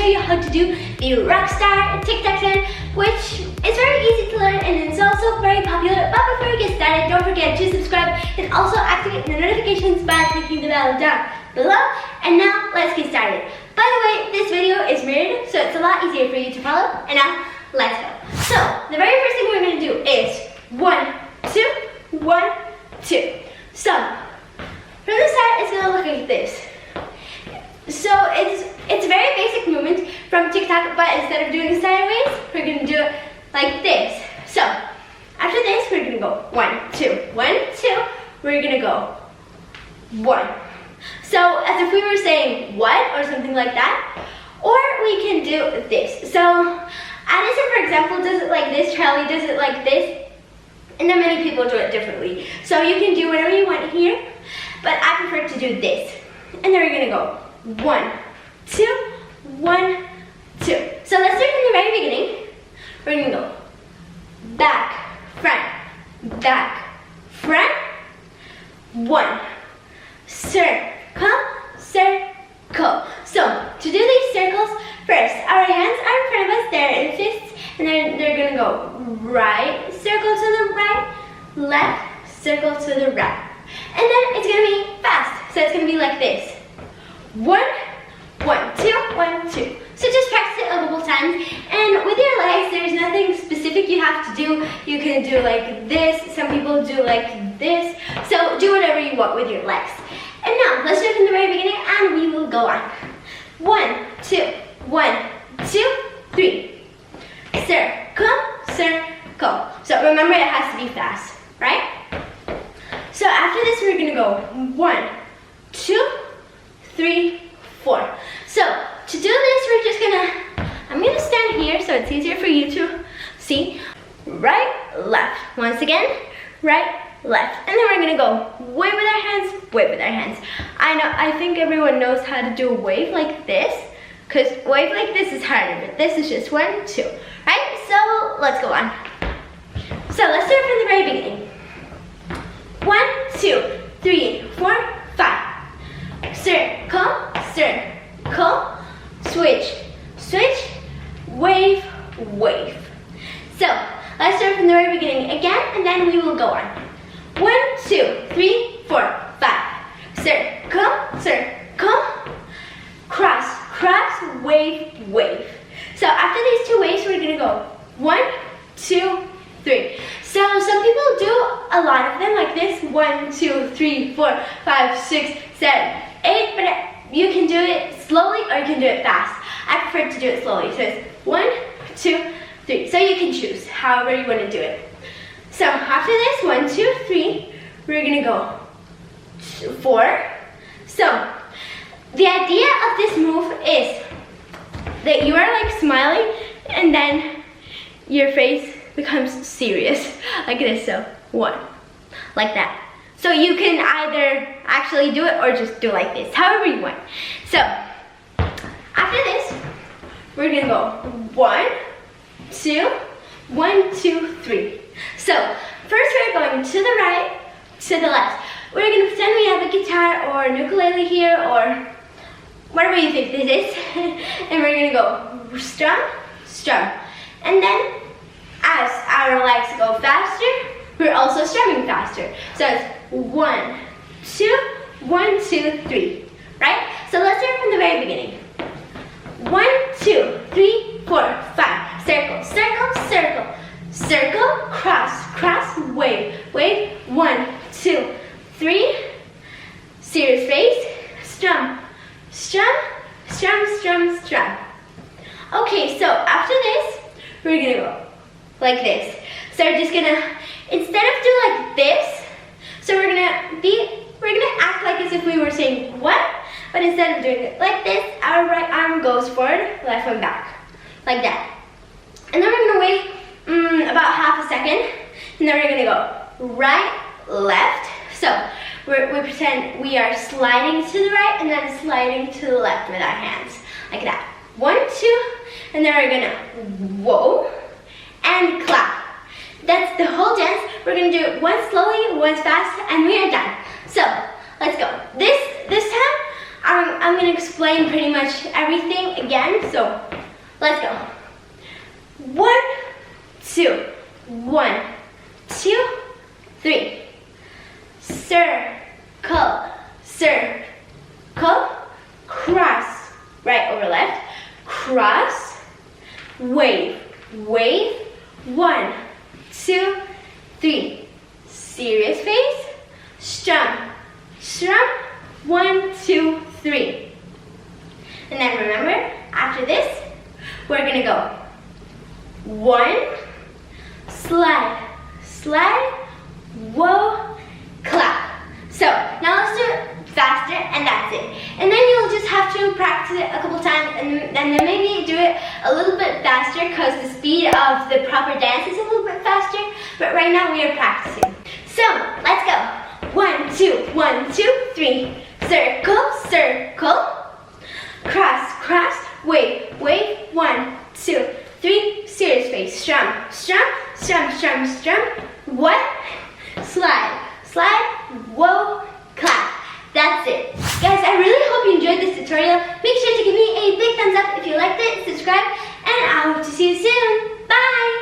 you how to do the ROCKSTAR TikTok trend, which is very easy to learn and it's also very popular. But before we get started, don't forget to subscribe and also activate the notifications by clicking the bell down below. And now let's get started. By the way, this video is mirrored, so it's a lot easier for you to follow. And now let's go. So the very first thing we're going to do is 1, 2, 1, 2. So from the start, it's going to look like this. So it's a very basic movement from TikTok, but instead of doing sideways, we're going to do it like this. So after this, we're going to go 1, 2, 1, 2. We're going to go 1. So as if we were saying what or something like that. Or we can do this. So Addison, for example, does it like this. Charlie does it like this. And then many people do it differently. So you can do whatever you want here. But I prefer to do this. And then we're going to go 1, 2, 1, 2. So let's start from the very beginning. We're going to go back, front, 1. Circle, circle. So to do these circles, first our hands are in front of us, they're in fists, and then they're going to go right, circle to the right, left, circle to the right. And then it's going to be fast, so it's going to be like this. 1, 1, 2, 1, 2. So just practice it a couple times. And with your legs, there's nothing specific you have to do. You can do like this. Some people do like this. So do whatever you want with your legs. And now, let's do it from the very beginning and we will go on. 1, 2, 1, 2, 3. Circle, circle. So remember it has to be fast, right? So after this, we're going to go 1, 2, 3, 4. So to do this, we're just I'm gonna stand here so it's easier for you to see. Right, left. Once again, right, left. And then we're gonna go wave with our hands, wave with our hands. I think everyone knows how to do a wave like this, because wave like this is harder, but this is just 1, 2. Right, so let's go on. So let's start from the very beginning. 1, 2, 3, 4, 5. Circle, circle, switch, switch, wave, wave. So let's start from the very beginning again, and then we will go on. 1, 2, 3, 4, 5. Circle, circle, cross, cross, wave, wave. So after these 2 waves, we're gonna go 1, 2, 3. So some people do a lot of them like this. 1, 2, 3, 4, 5, 6, 7, 8. But you can do it slowly or you can do it fast. I prefer to do it slowly. So it's 1, 2, 3. So you can choose however you want to do it. So after this, 1, 2, 3, we're gonna go 4. So the idea of this move is that you are like smiling and then your face becomes serious like this. So 1, like that. So you can either actually do it or just do like this, however you want. So after this, we're gonna go 1, 2, 1, 2, 3. So first we're going to the right, to the left. We're gonna pretend we have a guitar or an ukulele here or whatever you think this is. And we're gonna go strum, strum. And then as our legs go faster, we're also strumming faster. So it's 1, 2, 1, 2, 3. Right? So let's start from the very beginning. 1, 2, 3, 4, 5. Circle, circle, circle. Circle, cross, cross, wave, wave. 1, 2, 3. Serious face. Strum, strum, strum, strum, strum. Okay, so after this, we're gonna go like this. So we're just gonna, instead of do like this, so we're gonna act like as if we were saying what, but instead of doing it like this, our right arm goes forward, left one back, like that. And then we're gonna wait about half a second, and then we're gonna go right, left. So we pretend we are sliding to the right and then sliding to the left with our hands, like that. 1, 2, and then we're gonna whoa and clap. That's the whole dance. We're gonna do it once slowly, once fast, and we are done. So let's go. This time I'm gonna explain pretty much everything again, so let's go. 1, 2, 1, 2, 3. Circle, circle, cross, right over left, cross, wave, wave, 1, 2, 3. Serious face, strum, strum, 1, 2, 3. And then remember, after this, we're gonna go 1, slide, slide, whoa, clap. So now let's do it faster, and that's it. And then you'll just have to practice it a couple times, and then maybe do it a little bit faster because the speed of the proper dance is a little bit faster. But right now we are practicing. So let's go. 1, 2, 1, 2, 3. Circle, circle, cross, cross, wave, wave, 1, 2, 3. Serious face, strum, strum, strum, strum, strum. What? Slide, slide, whoa, clap. That's it. Guys, I really hope you enjoyed this tutorial. Make sure to give me a big thumbs up if you liked it, subscribe, and I hope to see you soon. Bye!